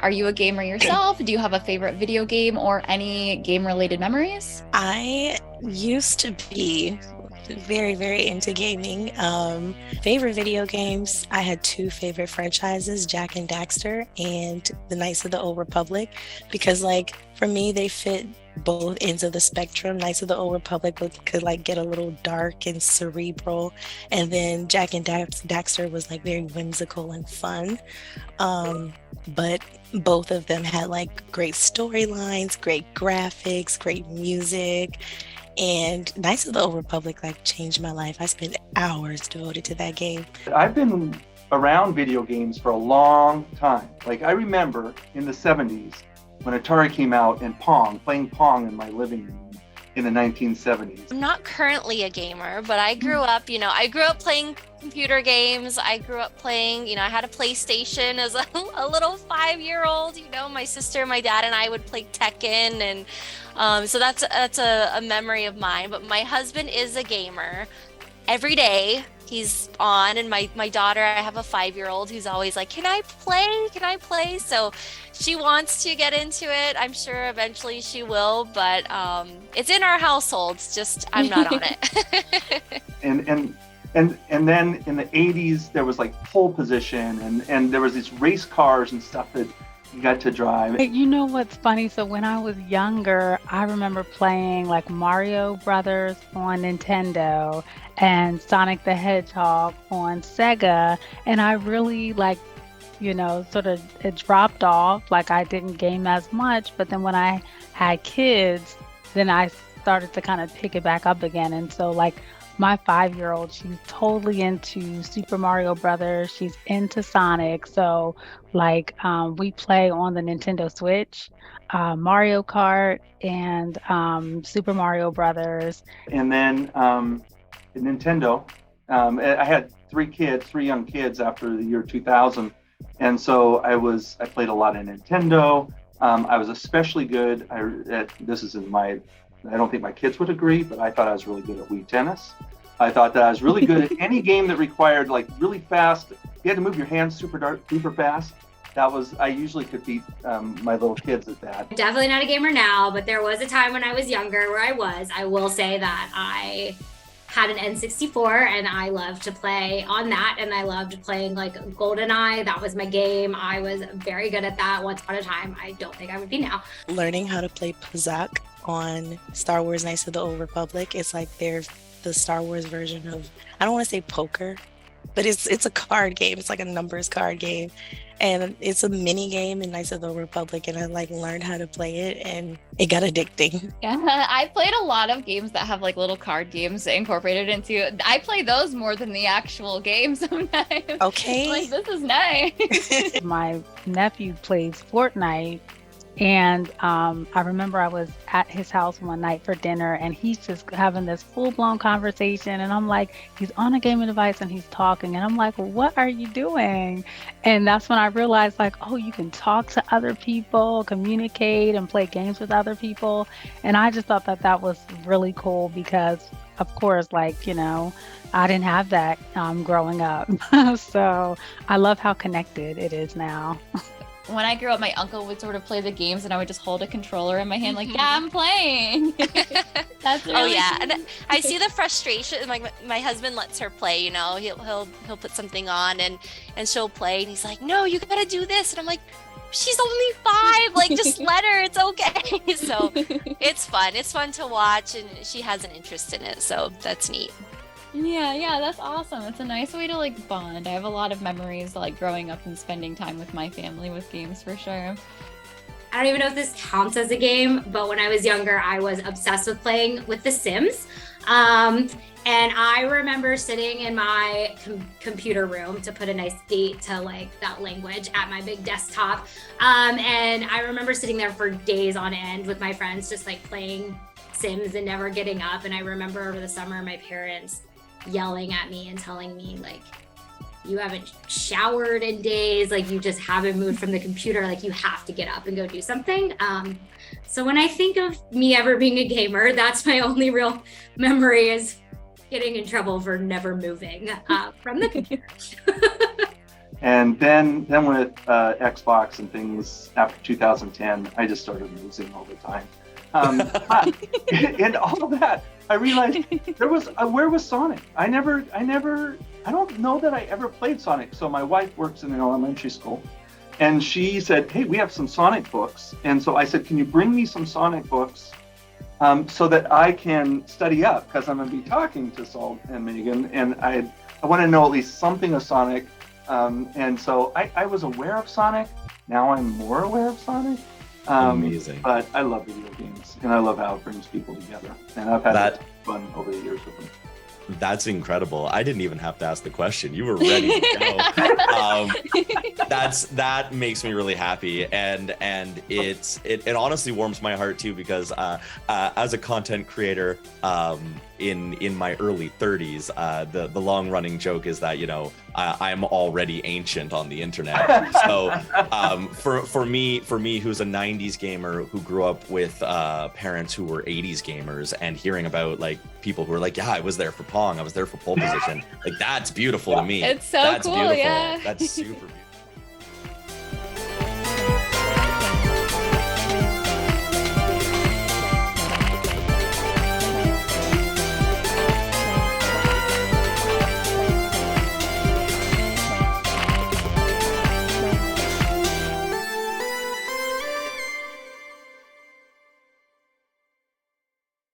Are you a gamer yourself? Do you have a favorite video game or any game-related memories? I used to be very, very into gaming. Favorite video games, I had two favorite franchises, Jack and Daxter and the Knights of the Old Republic, because like for me, they fit both ends of the spectrum. Knights of the Old Republic could like get a little dark and cerebral, and then Jack and Daxter was like very whimsical and fun. But both of them had like great storylines, great graphics, great music. And Knights of the Old Republic like changed my life. I spent hours devoted to that game. I've been around video games for a long time. Like I remember in the 70s when Atari came out and playing Pong in my living room in the 1970s. I'm not currently a gamer, but I grew up, I grew up playing computer games. I grew up playing, I had a PlayStation as a little 5-year-old. My sister, my dad, and I would play Tekken, and so that's a memory of mine. But my husband is a gamer. Every day he's on, and my daughter, I have a 5-year-old who's always like, can I play? Can I play? So she wants to get into it. I'm sure eventually she will, but it's in our household. It's just I'm not on it. And then in the 80s there was like pole position and there was these race cars and stuff that you got to drive. Hey, you know what's funny? So when I was younger, I remember playing like Mario Brothers on Nintendo and Sonic the Hedgehog on Sega, and I really like, sort of it dropped off. Like I didn't game as much, but then when I had kids, then I started to kind of pick it back up again. And so like my 5-year-old, she's totally into Super Mario Brothers. She's into Sonic. So like we play on the Nintendo Switch, Mario Kart and Super Mario Brothers. And then Nintendo, I had three young kids after the year 2000. And so I played a lot of Nintendo. I was especially good I don't think my kids would agree, but I thought I was really good at Wii tennis. I thought that I was really good at any game that required like really fast. You had to move your hands super fast. I usually could beat my little kids at that. Definitely not a gamer now, but there was a time when I was younger where I will say that I had an N64 and I loved to play on that, and I loved playing like GoldenEye. That was my game. I was very good at that once upon a time. I don't think I would be now. Learning how to play Pazak on Star Wars Knights of the Old Republic, it's like they're the Star Wars version of, I don't want to say poker, but it's a card game. It's like a numbers card game, and it's a mini game in Knights of the Old Republic, and I like learned how to play it, and it got addicting. Yeah, I played a lot of games that have like little card games incorporated into. I play those more than the actual game sometimes. Okay. Like, this is nice. My nephew plays Fortnite, and I remember I was at his house one night for dinner, and he's just having this full-blown conversation, and I'm like, he's on a gaming device and he's talking, and I'm like, what are you doing? And that's when I realized like, oh, you can talk to other people, communicate, and play games with other people. And I just thought that was really cool because, of course, like, I didn't have that growing up. So I love how connected it is now. When I grew up, my uncle would sort of play the games, and I would just hold a controller in my hand, like, yeah, I'm playing. That's really Oh yeah, cute. and I see the frustration. Like my husband lets her play. He'll put something on and she'll play, and he's like, no, you gotta do this, and I'm like, she's only 5. Like, just let her. It's okay. So it's fun. It's fun to watch, and she has an interest in it. So that's neat. Yeah, that's awesome. It's a nice way to like bond. I have a lot of memories like growing up and spending time with my family with games for sure. I don't even know if this counts as a game, but when I was younger, I was obsessed with playing with The Sims. And I remember sitting in my computer room, to put a nice date to like that language, at my big desktop. And I remember sitting there for days on end with my friends, just like playing Sims and never getting up. And I remember over the summer, my parents yelling at me and telling me like, you haven't showered in days, like you just haven't moved from the computer, like you have to get up and go do something. So when I think of me ever being a gamer, that's my only real memory is getting in trouble for never moving from the computer. And then with Xbox and things after 2010, I just started losing all the time. And all of that, I realized where was Sonic? I don't know that I ever played Sonic. So my wife works in an elementary school, and she said, hey, we have some Sonic books. And so I said, can you bring me some Sonic books so that I can study up, because I'm going to be talking to Salt and Megan, and I want to know at least something of Sonic. And so I was aware of Sonic. Now I'm more aware of Sonic. Amazing. But I love video games, and I love how it brings people together. And I've had fun over the years with them. That's incredible. I didn't even have to ask the question. You were ready to go. That makes me really happy, and it honestly warms my heart too, because as a content creator in my early 30s, the long running joke is that I'm already ancient on the internet. So for me who's a 90s gamer who grew up with parents who were 80s gamers, and hearing about like people who are like, yeah, I was there for Pong, I was there for pole position, like that's beautiful to me. It's so that's cool. beautiful. Yeah, that's super beautiful.